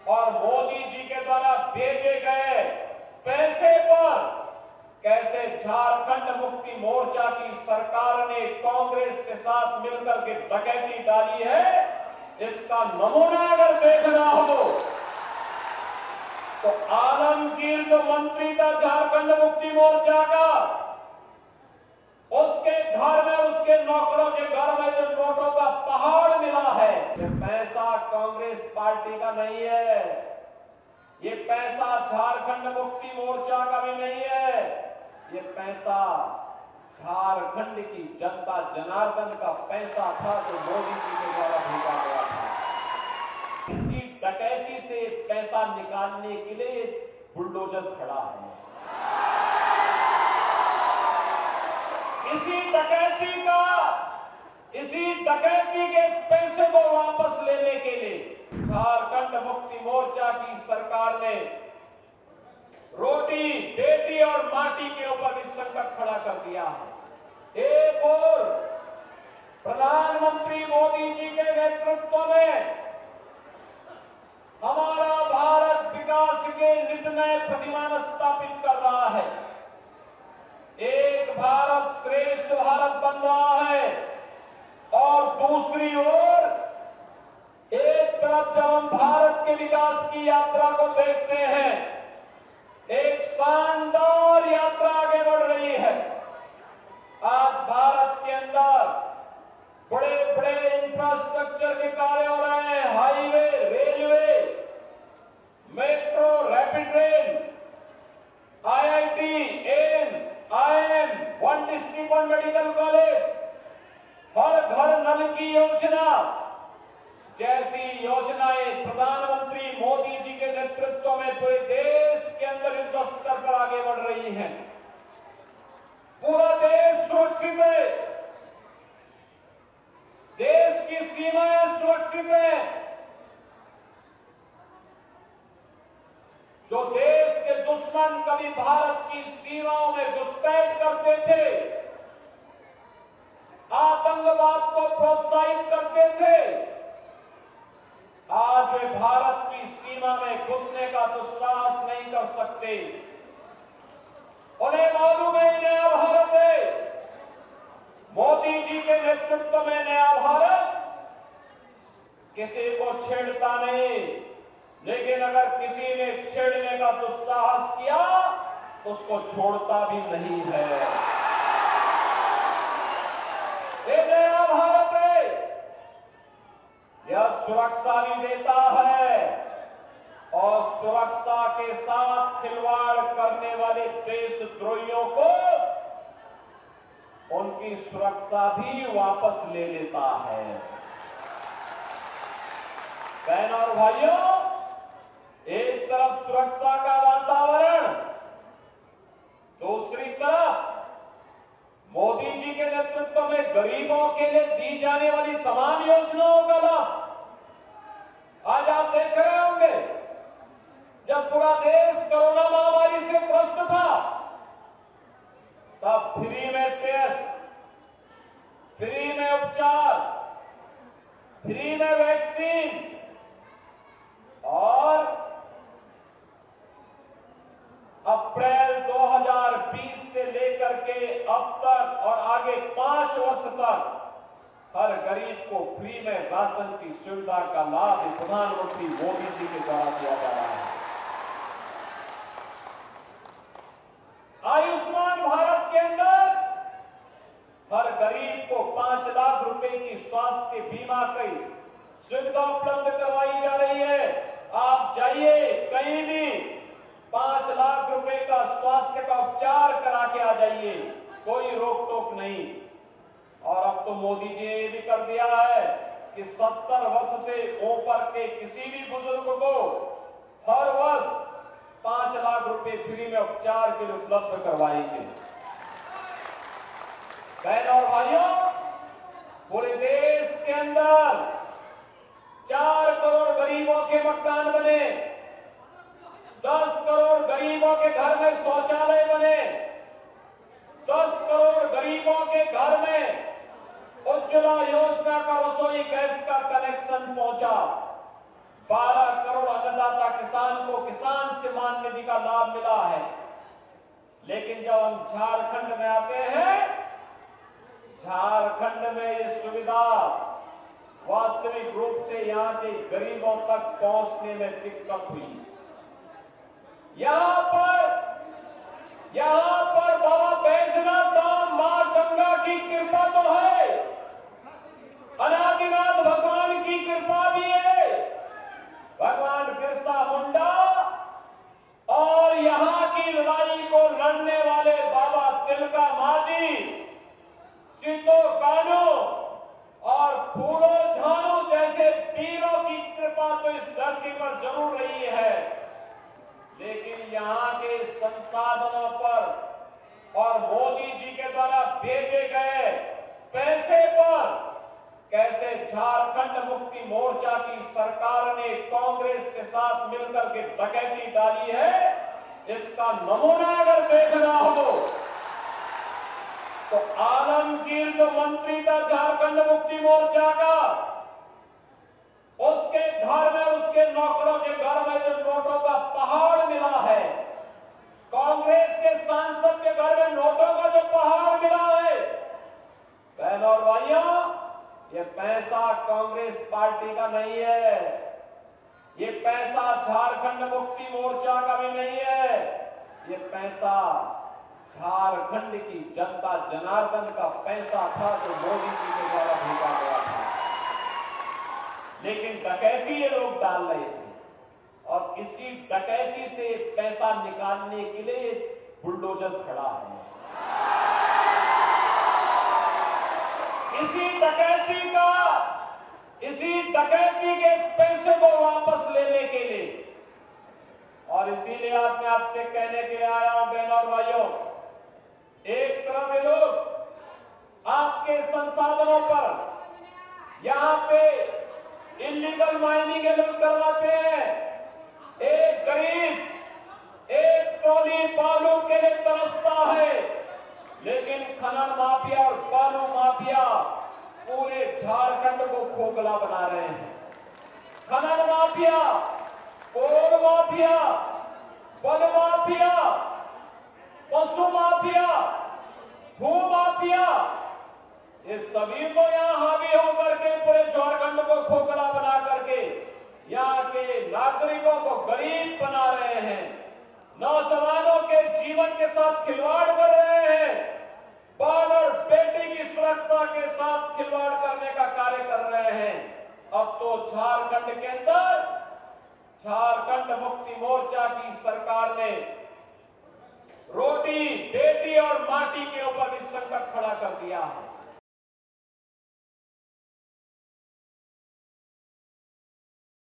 और मोदी जी के द्वारा भेजे गए पैसे पर कैसे झारखंड मुक्ति मोर्चा की सरकार ने कांग्रेस के साथ मिलकर के डकैती डाली है, इसका नमूना अगर देखना हो तो आलमगीर जो मंत्री था झारखंड मुक्ति मोर्चा का, उसके घर में, उसके नौकरों के घर में जो नोटों का पहाड़ मिला है, ये पैसा कांग्रेस पार्टी का नहीं है, ये पैसा झारखंड मुक्ति मोर्चा का भी नहीं है, ये पैसा झारखंड की जनता जनार्दन का पैसा था जो मोदी जी के द्वारा भेजा गया था। इसी डकैती से पैसा निकालने के लिए बुलडोजर खड़ा है। इसी डकैती के पैसे को वापस लेने के लिए झारखंड मुक्ति मोर्चा की सरकार ने रोटी, बेटी और माटी के ऊपर भी संकट खड़ा कर दिया है। एक और प्रधानमंत्री मोदी जी के नेतृत्व में हमारा भारत विकास के नित नए प्रतिमान स्थापित कर रहा है। एक भारत श्रेष्ठ भारत बन रहा है और दूसरी ओर एक तरफ जब हम भारत के विकास की यात्रा को देखते हैं, एक शानदार यात्रा आगे बढ़ रही है। आज भारत के अंदर बड़े बड़े इंफ्रास्ट्रक्चर के कार्य हो रहे हैं, highway, railway, metro, rapid train, IIT, AIIMS, IIM, one district one medical college, हर घर नल की योजना जैसी योजनाएं प्रधानमंत्री मोदी जी के नेतृत्व में पूरे देश के अंदर युद्ध स्तर पर आगे बढ़ रही हैं। पूरा देश सुरक्षित है, देश की सीमाएं सुरक्षित है। जो देश के दुश्मन कभी भारत की सीमाओं में घुसपैठ करते थे, आतंकवाद को प्रोत्साहित करते थे, आज वे भारत की सीमा में घुसने का दुस्साहस नहीं कर सकते। उन्हें मालूम है नया भारत है, मोदी जी के नेतृत्व में नया भारत किसी को छेड़ता नहीं, लेकिन अगर किसी ने छेड़ने का दुस्साहस किया तो उसको छोड़ता भी नहीं है। ये नया भारत है, यह सुरक्षा भी देता है और सुरक्षा के साथ खिलवाड़ करने वाले देशद्रोहियों को उनकी सुरक्षा भी वापस ले लेता है। बहनों और भाइयों, एक तरफ सुरक्षा का वातावरण, दूसरी तरफ मोदी जी के नेतृत्व में गरीबों के लिए दी जाने वाली तमाम योजनाओं का लाभ। आज आप देख रहे होंगे, जब पूरा देश कोरोना महामारी से ग्रस्त था, तब फ्री में टेस्ट, फ्री में उपचार, फ्री में वैक्सीन और अप्रैल 2020 से लेकर के अब तक और आगे 5 वर्ष तक हर गरीब को फ्री में राशन की सुविधा का लाभ प्रधानमंत्री मोदी जी के द्वारा दिया जा रहा है। आयुष्मान भारत के अंदर हर गरीब को 5 लाख रुपए की स्वास्थ्य बीमा की सुविधा उपलब्ध करवाई जा रही है। आप जाइए कहीं भी 5 लाख रुपए का स्वास्थ्य का उपचार करा के आ जाइए, कोई रोक टोक नहीं। और अब तो मोदी जी ने भी कर दिया है कि 70 वर्ष से ऊपर के किसी भी बुजुर्ग को हर वर्ष 5 लाख रुपए फ्री में उपचार के लिए उपलब्ध करवाएंगे। बहनों और भाइयों, पूरे देश के अंदर 4 करोड़ गरीबों के मकान बने, 10 करोड़ गरीबों के घर में शौचालय बने, 10 करोड़ गरीबों के घर में उज्ज्वला योजना का रसोई गैस का कनेक्शन पहुंचा, 12 करोड़ अन्नदाता किसान को किसान सम्मान निधि का लाभ मिला है। लेकिन जब हम झारखंड में आते हैं, झारखंड में ये सुविधा वास्तविक रूप से यहां के गरीबों तक पहुंचने में दिक्कत हुई। यहां पर बाबा बैजनाथ धाम मां गंगा की कृपा तो है, अनादिनाथ भगवान की कृपा भी है, भगवान बिरसा मुंडा और यहां की लड़ाई को लड़ने वाले बाबा तिलका मांझी, सिद्धो कान्हू और फूलो झानू जैसे वीरों की कृपा तो इस धरती पर जरूर रही है। लेकिन यहां के संसाधनों पर और मोदी जी के द्वारा भेजे गए पैसे पर कैसे झारखंड मुक्ति मोर्चा की सरकार ने कांग्रेस के साथ मिलकर के डकैती डाली है, इसका नमूना अगर देखना हो तो आलमगीर जो मंत्री था झारखंड मुक्ति मोर्चा का, उसके घर में, उसके नौकरों के घर में जो नोटों का पहाड़ मिला है, कांग्रेस के सांसद के घर में नोटों का जो पहाड़ मिला है, बहनों और भाइयों, ये पैसा कांग्रेस पार्टी का नहीं है, ये पैसा झारखंड मुक्ति मोर्चा का भी नहीं है, ये पैसा झारखंड की जनता जनार्दन का पैसा था जो मोदी जी के द्वारा भेजा गया था। लेकिन डकैती ये लोग डाल रहे थे और इसी डकैती से पैसा निकालने के लिए बुलडोजर खड़ा है। इसी डकैती के पैसे को वापस लेने के लिए, और इसीलिए आज मैं आपसे कहने के लिए आया हूं बहनों और भाइयों, एक तरफ ये लोग आपके संसाधनों पर यहां पे इलीगल माइनिंग ये लोग करवाते हैं, एक गरीब एक ट्रॉली बालू के लिए तरसता है, लेकिन खनन माफिया और बालू माफिया पूरे झारखंड को खोखला बना रहे हैं। खनन माफिया, कोल माफिया, बल माफिया, पशु माफिया, भू माफिया, ये सभी को यहां हावी होकर के पूरे झारखंड को खोखला बना करके यहाँ के नागरिकों को गरीब बना रहे हैं, नौजवानों के जीवन के साथ खिलवाड़ कर रहे हैं, बाल और बेटी की सुरक्षा के साथ खिलवाड़ करने का कार्य कर रहे हैं। अब तो झारखंड के अंदर झारखंड मुक्ति मोर्चा की सरकार ने रोटी, बेटी और माटी के ऊपर भी संकट खड़ा कर दिया है।